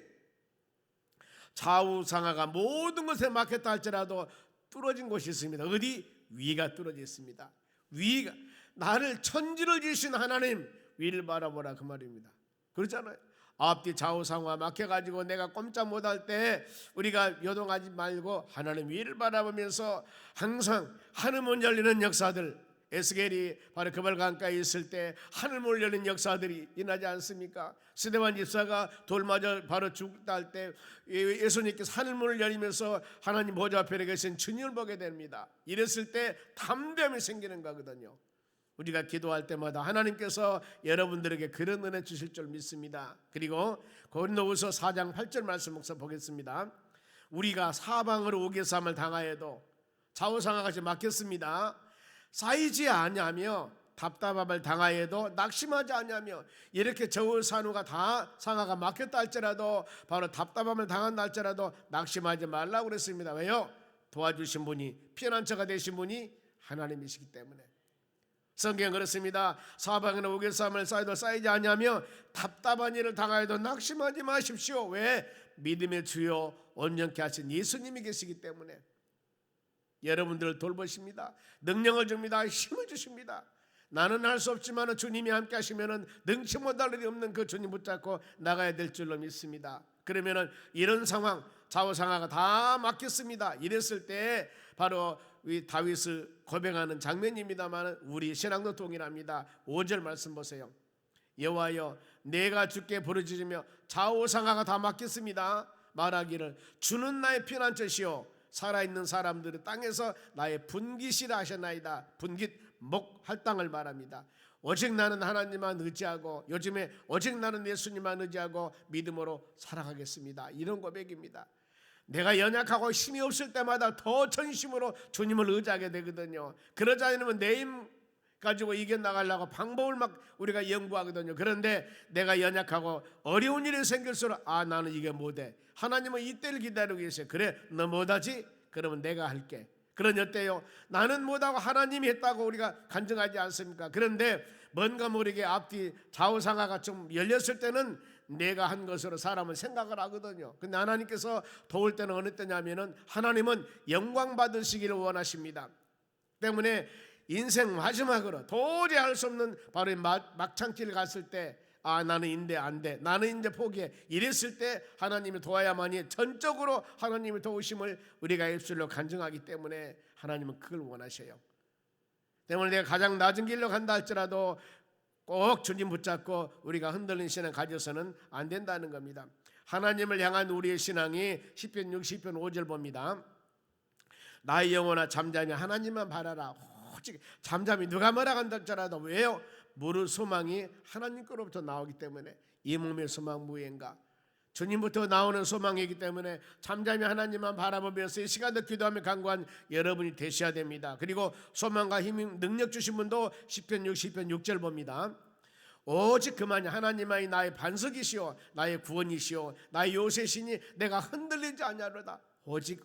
좌우상하가 모든 것에 막혔다 할지라도 뚫어진 곳이 있습니다. 어디? 위가 뚫어져 있습니다. 위가 나를 천지를 지으신 하나님 위를 바라보라 그 말입니다. 그렇잖아요. 앞뒤 좌우상하 막혀가지고 내가 꼼짝 못할 때 우리가 요동하지 말고 하나님 위를 바라보면서 항상 하늘문 열리는 역사들 에스겔이 바로 그발 강가에 있을 때 하늘문 열리는 역사들이 일어나지 않습니까? 스데반 집사가 돌 맞아 바로 죽다 할 때 예수님께서 하늘문을 열리면서 하나님 보좌 앞에 계신 주님을 보게 됩니다. 이랬을 때 담대함이 생기는 거거든요. 우리가 기도할 때마다 하나님께서 여러분들에게 그런 은혜 주실 줄 믿습니다. 그리고 고린도후서 4장 8절 말씀 목사 보겠습니다. 우리가 사방으로 오개삼을 당하여도 좌우상하같이 막혔습니다. 쌓이지 아니하며 답답함을 당하여도 낙심하지 아니하며 이렇게 저울산우가 다 상하가 막혔다 할지라도 바로 답답함을 당한다 할지라도 낙심하지 말라고 그랬습니다. 왜요? 도와주신 분이 피난처가 되신 분이 하나님이시기 때문에. 성경은 그렇습니다. 사방에는 오개삼을 쌓여도 쌓이지 아니하며 답답한 일을 당하여도 낙심하지 마십시오. 왜? 믿음의 주요 온전케 하신 예수님이 계시기 때문에. 여러분들을 돌보십니다. 능력을 줍니다. 힘을 주십니다. 나는 할 수 없지만 주님이 함께 하시면 능치 못할 일이 없는 그 주님 붙잡고 나가야 될 줄로 믿습니다. 그러면 이런 상황 좌우상하가 다 막혔습니다. 이랬을 때 바로 이 다윗을 고백하는 장면입니다만 우리 신앙도 동일합니다. 5절 말씀 보세요. 여호와여 내가 주께 부르짖으며 좌우상하가 다 막혔습니다. 말하기를 주는 나의 피난처시오 살아있는 사람들의 땅에서 나의 분깃이라 하셨나이다. 분깃 목 할당을 말합니다. 오직 나는 하나님만 의지하고 요즘에 오직 나는 예수님만 의지하고 믿음으로 살아가겠습니다. 이런 고백입니다. 내가 연약하고 힘이 없을 때마다 더 전심으로 주님을 의지하게 되거든요. 그러지 않으면 내 힘 가지고 이겨나가려고 방법을 막 우리가 연구하거든요. 그런데 내가 연약하고 어려운 일이 생길수록 나는 이게 못해. 하나님은 이때를 기다리고 계세요. 그래 너 못하지? 그러면 내가 할게. 그러니 어때요? 나는 못하고 하나님이 했다고 우리가 간증하지 않습니까? 그런데 뭔가 모르게 앞뒤 좌우상하가 좀 열렸을 때는 내가 한 것으로 사람은 생각을 하거든요. 근데 하나님께서 도울 때는 어느 때냐면은 하나님은 영광 받으시기를 원하십니다. 때문에 인생 마지막으로 도저히 할 수 없는 바로 막창길 갔을 때 나는 인데 안 돼. 나는 이제 포기해. 이랬을 때 하나님이 도와야만이 전적으로 하나님의 도우심을 우리가 입술로 간증하기 때문에 하나님은 그걸 원하셔요. 때문에 내가 가장 낮은 길로 간다 할지라도 꼭 주님 붙잡고 우리가 흔들리는 신앙 가져서는 안 된다는 겁니다. 하나님을 향한 우리의 신앙이 시편 60편 5절 봅니다. 나의 영혼아 잠잠히 하나님만 바라라. 오직 잠잠히 누가 뭐라 한다 할지라도 왜요? 무릇 소망이 하나님 거로부터 나오기 때문에 이 몸의 소망 무엇인가? 주님부터 나오는 소망이기 때문에 잠잠히 하나님만 바라보면서 이 시간도 기도하며 간구한 여러분이 되셔야 됩니다. 그리고 소망과 힘, 능력 주신 분도 시편 60편 6절 봅니다. 오직 그만이 하나님만이 나의 반석이시오 나의 구원이시오 나의 요새시니 내가 흔들리지 아니하로다. 오직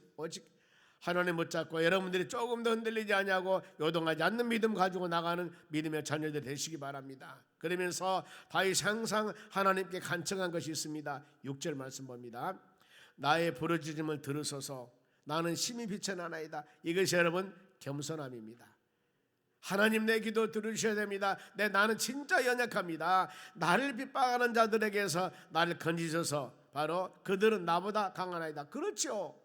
하나님 붙잡고 여러분들이 조금 더 흔들리지 아니하고 요동하지 않는 믿음 가지고 나가는 믿음의 자녀들 되시기 바랍니다. 그러면서 다윗이 항상 하나님께 간청한 것이 있습니다. 6절 말씀 봅니다. 나의 부르짖음을 들으소서 나는 심히 비천하나이다. 이것이 여러분 겸손함입니다. 하나님 내 기도 들으셔야 됩니다. 나는 진짜 연약합니다. 나를 핍박하는 자들에게서 나를 건지셔서 바로 그들은 나보다 강하나이다. 그렇죠.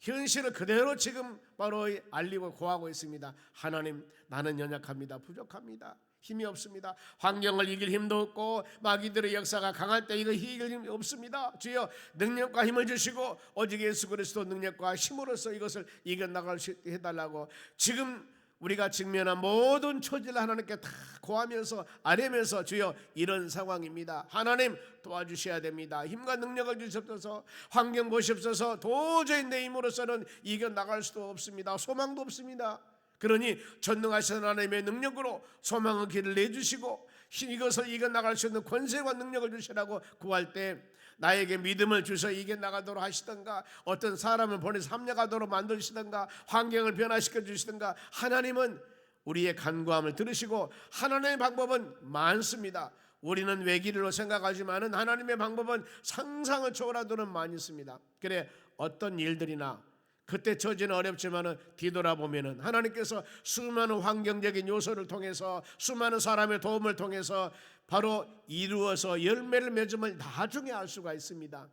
현실을 그대로 지금 바로 알리고 고하고 있습니다. 하나님 나는 연약합니다. 부족합니다. 힘이 없습니다. 환경을 이길 힘도 없고 마귀들의 역사가 강할 때 이거 이길 힘이 없습니다. 주여 능력과 힘을 주시고 오직 예수 그리스도 능력과 힘으로써 이것을 이겨나갈 수 있게 해달라고 지금 우리가 직면한 모든 처지를 하나님께 다 고하면서 아뢰면서 주여 이런 상황입니다. 하나님 도와주셔야 됩니다. 힘과 능력을 주시옵소서. 환경 보시옵소서. 도저히 내 힘으로서는 이겨나갈 수도 없습니다. 소망도 없습니다. 그러니 전능하신 하나님의 능력으로 소망의 길을 내주시고 이것을 이겨나갈 수 있는 권세와 능력을 주시라고 구할 때 나에게 믿음을 주셔 이겨나가도록 하시던가 어떤 사람을 보내서 합력하도록 만드시던가 환경을 변화시켜 주시던가 하나님은 우리의 간구함을 들으시고 하나님의 방법은 많습니다. 우리는 외길로 생각하지만은 하나님의 방법은 상상을 초월하도록 많이 있습니다. 그래 어떤 일들이나 그때 처지는 어렵지만은 뒤돌아보면은 하나님께서 수많은 환경적인 요소를 통해서 수많은 사람의 도움을 통해서 바로 이루어서 열매를 맺음을 나중에 알 수가 있습니다.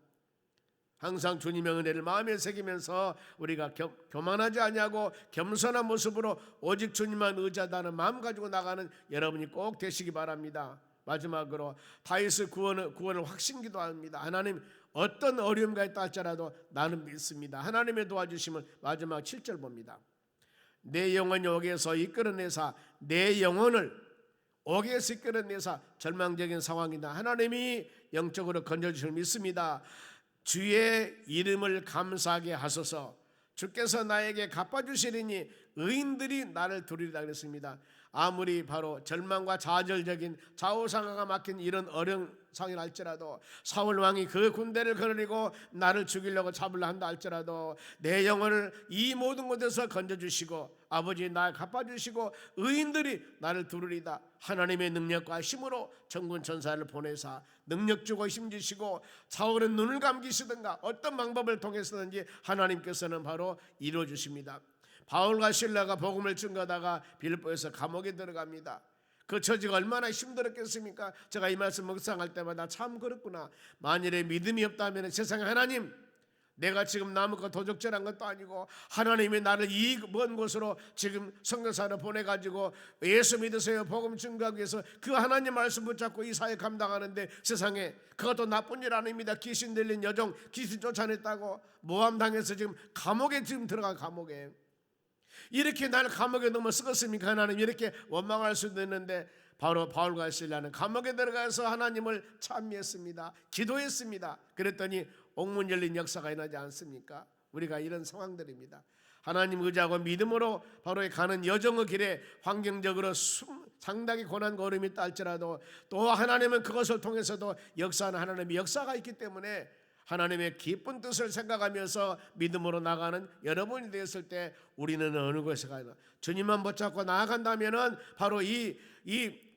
항상 주님의 은혜를 마음에 새기면서 우리가 교만하지 아니하고 겸손한 모습으로 오직 주님만 의지하다는 마음 가지고 나가는 여러분이 꼭 되시기 바랍니다. 마지막으로 다윗의 구원을 확신 기도합니다. 하나님 어떤 어려움가 있다 할지라도 나는 믿습니다. 하나님의 도와주심을 마지막 7절 봅니다. 내 영혼 옥에서 이끌어내사 내 영혼을 옥에서 이끌어내사 절망적인 상황이다. 하나님이 영적으로 건져주심을 믿습니다. 주의 이름을 감사하게 하소서. 주께서 나에게 갚아주시리니 의인들이 나를 두리라 그랬습니다. 아무리 바로 절망과 좌절적인 좌우상하가 막힌 이런 어려운 상황이라 할지라도 사울 왕이 그 군대를 거느리고 나를 죽이려고 잡으려 한다 할지라도 내 영혼을 이 모든 곳에서 건져주시고 아버지 날 갚아주시고 의인들이 나를 두르리다. 하나님의 능력과 힘으로 천군 천사를 보내사 능력 주고 힘 주시고 사울은 눈을 감기시든가 어떤 방법을 통해서든지 하나님께서는 바로 이루어 주십니다. 바울과 실라가 복음을 증거하다가 빌립보에서 감옥에 들어갑니다. 그 처지가 얼마나 힘들었겠습니까? 제가 이 말씀 묵상할 때마다 참 그렇구나. 만일에 믿음이 없다면 세상에 하나님 내가 지금 나무가 도적질한 것도 아니고 하나님이 나를 이 먼 곳으로 지금 선교사로 보내가지고 예수 믿으세요 복음 증거하기 위해서 그 하나님 말씀 붙잡고 이 사회 감당하는데 세상에 그것도 나쁜 일 아닙니다. 귀신 들린 여종 귀신 쫓아냈다고 모함당해서 지금 감옥에 지금 들어간 감옥에 이렇게 나를 감옥에 넣으면 쓰겠습니까? 하나님 이렇게 원망할 수도 있는데 바로 바울과 실라는 감옥에 들어가서 하나님을 찬미했습니다. 기도했습니다. 그랬더니 옥문 열린 역사가 일어나지 않습니까? 우리가 이런 상황들입니다. 하나님 의지하고 믿음으로 바로 가는 여정의 길에 환경적으로 상당히 고난과 어려움이 있다 할지라도 또 하나님은 그것을 통해서도 역사하는 하나님의 역사가 있기 때문에 하나님의 기쁜 뜻을 생각하면서 믿음으로 나가는 여러분이 되었을 때 우리는 어느 곳에 가나 주님만 붙잡고 나아간다면은 바로 이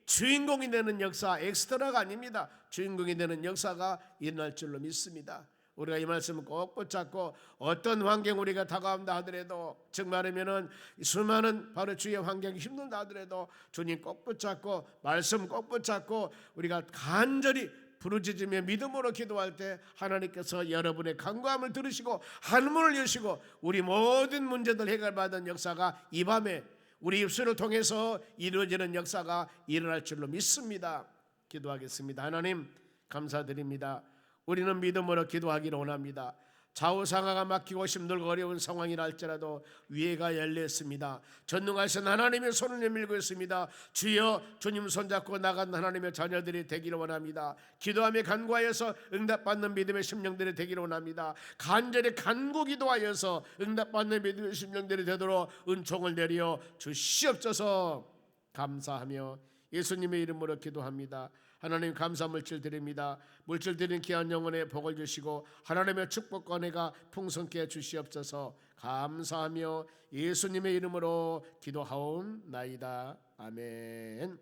주인공이 되는 역사 엑스트라가 아닙니다. 주인공이 되는 역사가 일어날 줄로 믿습니다. 우리가 이 말씀을 꼭 붙잡고 어떤 환경 우리가 다가온다 하더라도 즉 말하면은 수많은 바로 주의 환경이 힘든다 하더라도 주님 꼭 붙잡고 말씀 꼭 붙잡고 우리가 간절히 부르짖으며 믿음으로 기도할 때 하나님께서 여러분의 간구함을 들으시고 하늘문을 여시고 우리 모든 문제들 해결받은 역사가 이 밤에 우리 입술을 통해서 이루어지는 역사가 일어날 줄로 믿습니다. 기도하겠습니다. 하나님 감사드립니다. 우리는 믿음으로 기도하기를 원합니다. 좌우상하가 막히고 힘들고 어려운 상황이라 할지라도 위에가 열렸습니다. 전능하신 하나님의 손을 내밀고 있습니다. 주여, 주님 손잡고 나간 하나님의 자녀들이 되기를 원합니다. 기도하며 간구하여서 응답받는 믿음의 심령들이 되기를 원합니다. 간절히 간구 기도하여서 응답받는 믿음의 심령들이 되도록 은총을 내려 주시옵소서. 감사하며 예수님의 이름으로 기도합니다. 하나님, 감사 물질 드립니다. 물질 드린 귀한 영혼에 복을 주시고 하나님의 축복과 은혜가 풍성케 주시옵소서. 감사하며 예수님의 이름으로 기도하옵나이다. 아멘.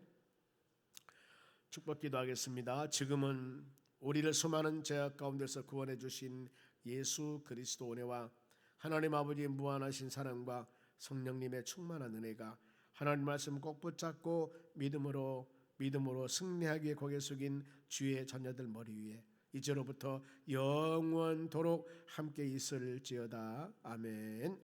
축복 기도하겠습니다. 지금은 우리를 수많은 죄악 가운데서 구원해 주신 예수 그리스도 은혜와 하나님 아버지의 무한하신 사랑과 성령님의 충만한 은혜가 하나님 말씀 꼭 붙잡고 믿음으로 승리하기에 고개 숙인 주의 자녀들 머리 위에 이제로부터 영원토록 함께 있을지어다. 아멘.